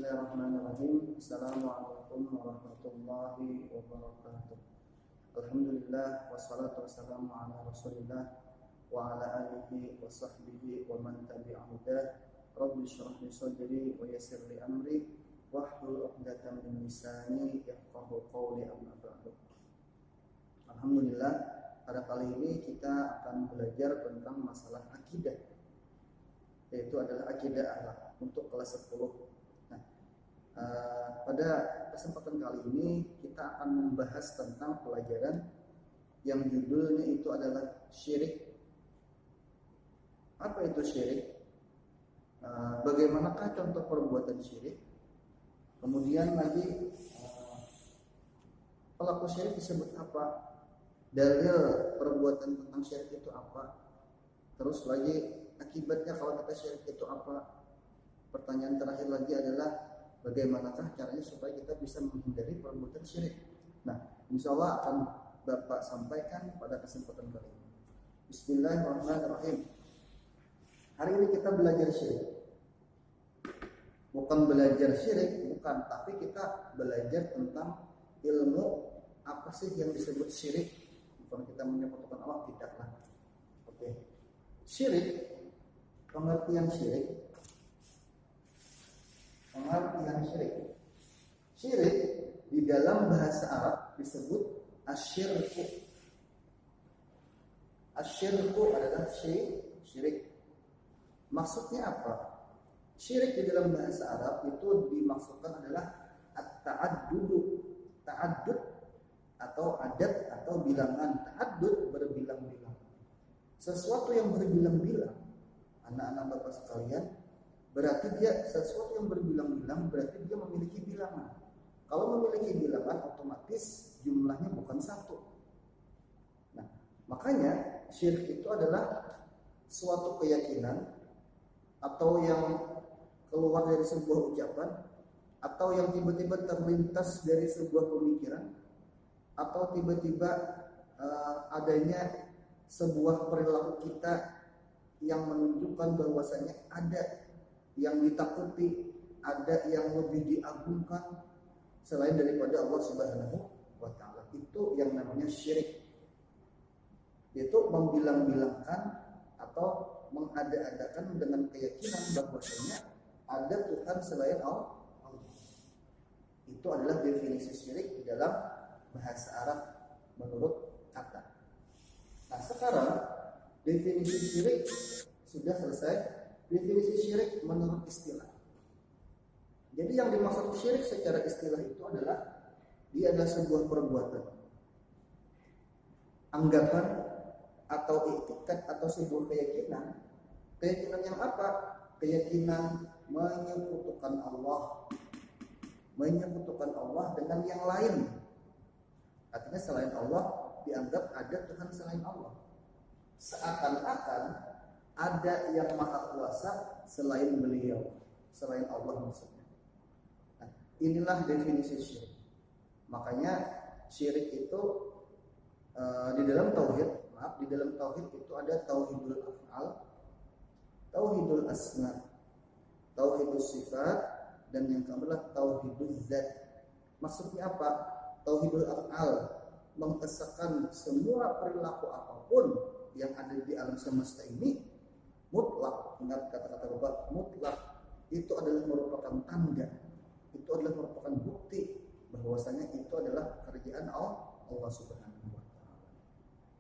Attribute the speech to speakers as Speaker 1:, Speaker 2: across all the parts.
Speaker 1: Bismillahirrahmanirrahim. Assalamualaikum warahmatullahi wabarakatuh. Alhamdulillah wassalatu wassalamu ala Rasulillah wa ala alihi wa sahbihi wa man tabi'ahu hudah. Rabbi shrah li sadri wa yassir li amri wahlul 'uqdatam min lisani yafqahu qawli, amma ba'du. Alhamdulillah, pada kali ini kita akan belajar tentang masalah akidah, yaitu adalah akidah akhlak untuk kelas 10. Pada kesempatan kali ini kita akan membahas tentang pelajaran yang judulnya itu adalah syirik. Apa itu syirik? Bagaimanakah contoh perbuatan syirik? Kemudian lagi pelaku syirik disebut apa? Dalil perbuatan tentang syirik itu apa? Terus lagi akibatnya kalau kita syirik itu apa? Pertanyaan terakhir lagi adalah bagaimanakah caranya supaya kita bisa menghindari perbuatan syirik. Nah, insya Allah akan Bapak sampaikan pada kesempatan kali ini. Bismillahirrahmanirrahim. Hari ini kita belajar syirik. Bukan belajar syirik, bukan, tapi kita belajar tentang ilmu apa sih yang disebut syirik. Bukan kita menyebutkan Allah, tidaklah. Oke. Syirik, pengertian syirik. Syirik di dalam bahasa Arab disebut asyirku. Asyirku adalah syirik. Maksudnya apa? Syirik di dalam bahasa Arab itu dimaksudkan adalah at-ta'addud. Ta'addud atau adat atau bilangan. Ta'addud berbilang-bilang. Sesuatu yang berbilang-bilang, anak-anak Bapak sekalian, berarti dia sesuatu yang berbilang-bilang, berarti dia memiliki bilangan. Kalau memiliki bilangan, otomatis jumlahnya bukan satu. Nah, makanya syirik itu adalah suatu keyakinan atau yang keluar dari sebuah ucapan, atau yang tiba-tiba terlintas dari sebuah pemikiran, atau tiba-tiba adanya sebuah perilaku kita yang menunjukkan bahwasanya ada yang ditakuti, ada yang lebih diagungkan selain daripada Allah Subhanahu wa taala. Itu yang namanya syirik. Yaitu membilang-bilangkan atau mengada-adakan dengan keyakinan bahwasanya ada Tuhan selain Allah. Itu adalah definisi syirik di dalam bahasa Arab menurut kata. Nah, sekarang definisi syirik sudah selesai. Definisi syirik menurut istilah. Jadi yang dimaksud syirik secara istilah itu adalah dia adalah sebuah perbuatan, anggapan atau iktikad atau sebuah keyakinan. Keyakinan yang apa? Keyakinan menyekutukan Allah dengan yang lain. Artinya selain Allah dianggap ada Tuhan selain Allah. Seakan-akan ada yang maha kuasa selain beliau, selain Allah maksudnya. Nah, inilah definisi syirik. Makanya syirik itu di dalam tauhid itu ada tauhidul af'al, tauhidul asma, tauhidus sifat, dan yang keempat tauhiduz zat. Maksudnya apa? Tauhidul af'al mengesahkan semua perilaku apapun yang ada di alam semesta ini mutlak. Ingat kata-kata Bapak, mutlak itu adalah merupakan tanda, itu adalah merupakan bukti bahwasanya itu adalah pekerjaan Allah Subhanahu wa taala.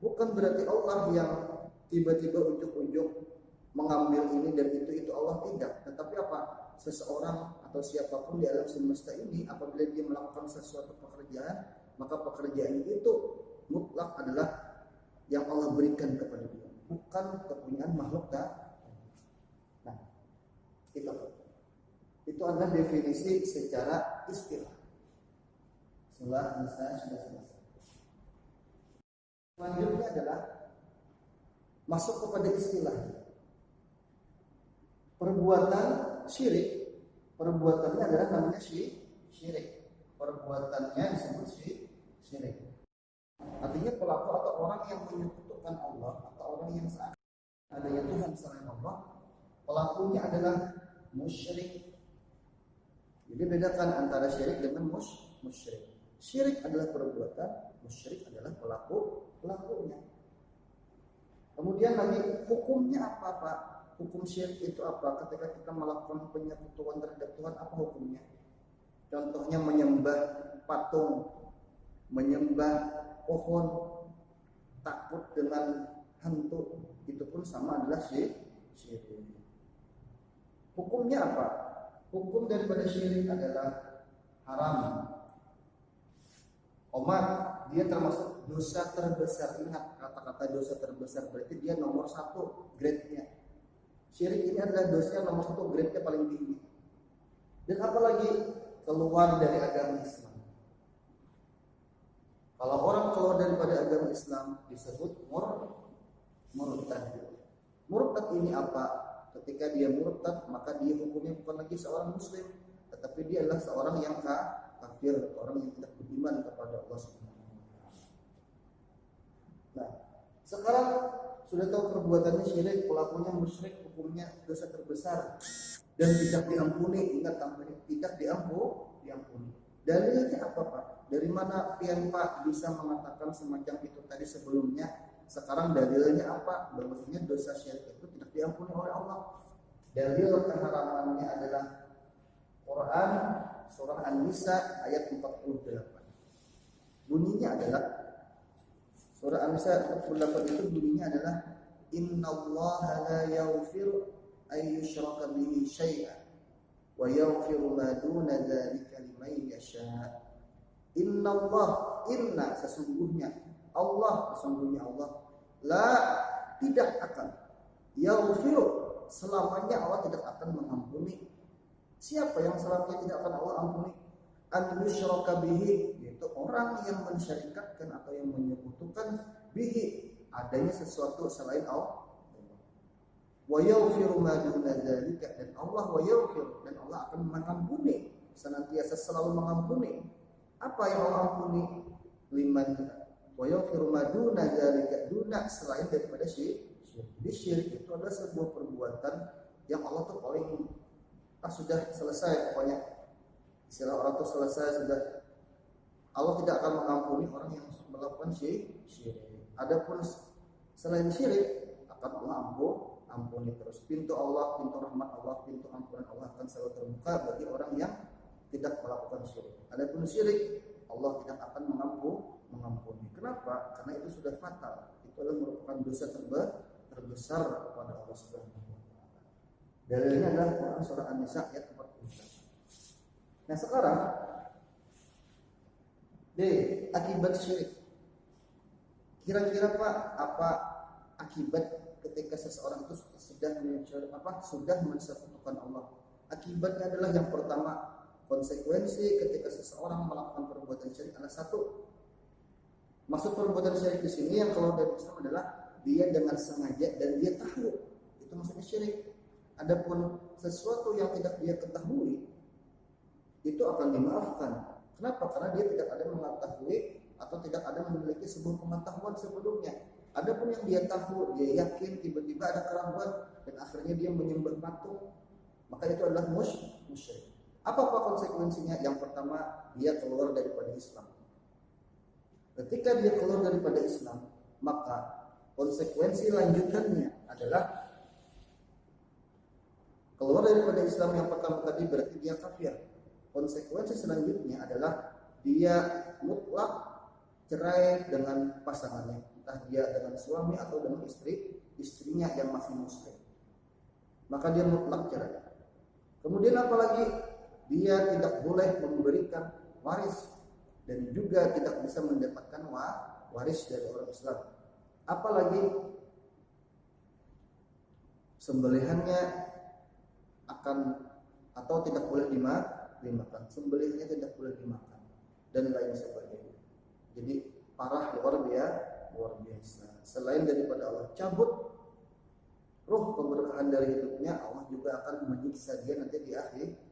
Speaker 1: Bukan berarti Allah yang tiba-tiba ujuk-ujuk mengambil ini dan itu Allah, tidak. Tetapi apa? Seseorang atau siapapun di alam semesta ini apabila dia melakukan sesuatu pekerjaan, maka pekerjaan itu mutlak adalah yang Allah berikan kepada dia, bukan kepunyaan makhluk. Nah, itu adalah definisi secara istilah. Sudah selesai. Selanjutnya adalah masuk kepada istilah perbuatan syirik. Perbuatannya adalah namanya syirik. Perbuatannya disebut syirik. Artinya pelaku atau orang yang menyekutukan Allah atau orang yang seakan adanya Tuhan selain Allah, pelakunya adalah musyrik. Jadi bedakan antara syirik dengan musyrik. Syirik adalah perbuatan, musyrik adalah pelakunya. Kemudian lagi hukumnya apa Pak? Hukum syirik itu apa? Ketika kita melakukan penyekutuan terhadap Tuhan, apa hukumnya? Contohnya menyembah patung, menyembah pohon, takut dengan hantu, itu pun sama adalah syirik. Hukumnya apa? Hukum daripada syirik adalah haram. Omar, dia termasuk dosa terbesar. Ingat kata-kata dosa terbesar, berarti dia nomor 1 grade-nya. Syirik ini adalah dosa yang nomor 1 grade-nya paling tinggi. Dan apalagi keluar dari agama Islam. Kalau orang keluar daripada agama Islam disebut murtad. Murtad ini apa? Ketika dia murtad, maka dia hukumnya bukan lagi seorang muslim, tetapi dia adalah seorang yang kafir, orang yang tidak beriman kepada Allah Subhanahu wa taala. Nah, sekarang sudah tahu perbuatannya syirik, pelakunya musyrik, hukumnya dosa terbesar dan tidak diampuni. Ingat tampaknya tidak diampuni. Dalilnya apa Pak? Dari mana pian Pak bisa mengatakan semacam itu tadi sebelumnya? Sekarang dalilnya apa? Bahwasanya dosa syirik itu tidak diampuni oleh Allah. Dalil keharamannya adalah Quran surah An-Nisa ayat 48. Bunyinya adalah surah An-Nisa 48 itu bunyinya adalah innallaha la yaghfiru ay yushraka bihi syai'an wa yaghfiru ma duna dzalika liman yasha. Inna sesungguhnya Allah la tidak akan yaghfiru selamanya Allah tidak akan mengampuni. Siapa yang selamanya tidak akan Allah ampuni? An yushraka bihi, yaitu orang yang mensyarikatkan atau yang menyekutukan bihi adanya sesuatu selain Allah. Wa yaghfiru ma duna dzalika, dan Allah akan mengampuni, senantiasa selalu mengampuni. Apa yang Allah ampuni? Liman wa yaghfiru ma duna dzalika, duna selain daripada syirik. Jadi syirik itu adalah sebuah perbuatan yang Allah tuh paling sudah selesai, pokoknya istilah orang tuh selesai sudah. Allah tidak akan mengampuni orang yang melakukan syirik. Adapun selain syirik akan Allah ampuni terus. Pintu Allah, pintu rahmat Allah, pintu ampunan Allah akan selalu terbuka bagi orang yang tidak melakukan syirik. Adapun syirik Allah tidak akan mengampuni. Kenapa? Karena itu sudah fatal. Itu adalah merupakan dosa terbesar kepada Allah Subhanahu wa taala. Dalilnya adalah Quran surah An-Nisa ayat 40. Nah, sekarang akibat syirik. Kira-kira Pak, apa akibat ketika seseorang itu sudah mensekutukan Allah? Akibatnya adalah yang pertama, konsekuensi ketika seseorang melakukan perbuatan syirik adalah satu. Maksud perbuatan syirik di sini yang keluar dari Islam adalah dia dengan sengaja dan dia tahu. Itu maksudnya syirik. Adapun sesuatu yang tidak dia ketahui itu akan dimaafkan. Kenapa? Karena dia tidak ada mengetahui atau tidak ada memiliki sebuah pengetahuan sebelumnya. Adapun yang dia tahu, dia yakin tiba-tiba ada keraguan dan akhirnya dia menyembah patung, maka itu adalah musyrik. Apa konsekuensinya? Yang pertama, dia keluar daripada Islam. Ketika dia keluar daripada Islam, maka konsekuensi lanjutannya adalah keluar daripada Islam. Yang pertama tadi berarti dia kafir. Konsekuensi selanjutnya adalah dia mutlak cerai dengan pasangannya, entah dia dengan suami atau dengan istrinya yang masih muslim. Maka dia mutlak cerai. Kemudian apalagi dia tidak boleh memberikan waris dan juga tidak bisa mendapatkan waris dari orang Islam. Apalagi sembelihannya akan atau tidak boleh dimakan, sembelihnya tidak boleh dimakan dan lain sebagainya. Jadi parah luar biasa. Selain daripada Allah cabut ruh keberkahan dari hidupnya, Allah juga akan menyiksa dia nanti di akhirat.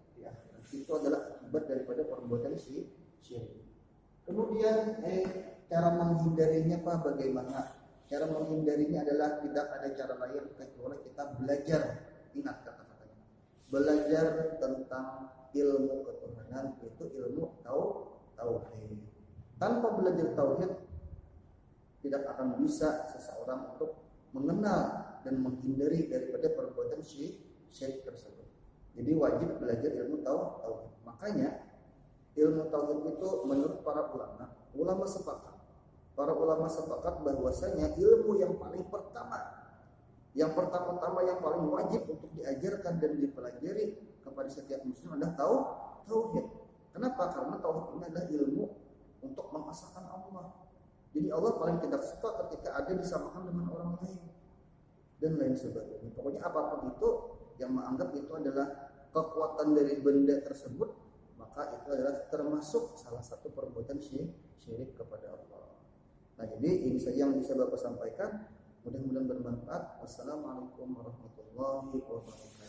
Speaker 1: Itu adalah akibat daripada perbuatan syirik. Kemudian cara menghindarinya Pak bagaimana? Cara menghindarinya adalah tidak ada cara lain kecuali kita belajar. Ingat kata-katanya, belajar tentang ilmu ketuhanan. dengan itu ilmu tauhid. Tanpa belajar tauhid tidak akan bisa seseorang untuk mengenal dan menghindari daripada perbuatan syirik tersebut. Jadi wajib belajar ilmu tauhid. Makanya ilmu tauhid itu menurut para ulama sepakat. Para ulama sepakat bahwasanya ilmu yang paling pertama-tama yang paling wajib untuk diajarkan dan dipelajari kepada setiap muslim adalah tauhid. Kenapa? Karena tauhid ini adalah ilmu untuk mengesahkan Allah. Jadi Allah paling tidak suka ketika ada disamakan dengan orang lain dan lain sebagainya. Pokoknya apapun itu yang menganggap itu adalah kekuatan dari benda tersebut, maka itu adalah termasuk salah satu perbuatan syirik kepada Allah. Nah, jadi ini saja yang bisa Bapak sampaikan. Mudah-mudahan bermanfaat. Wassalamualaikum warahmatullahi wabarakatuh.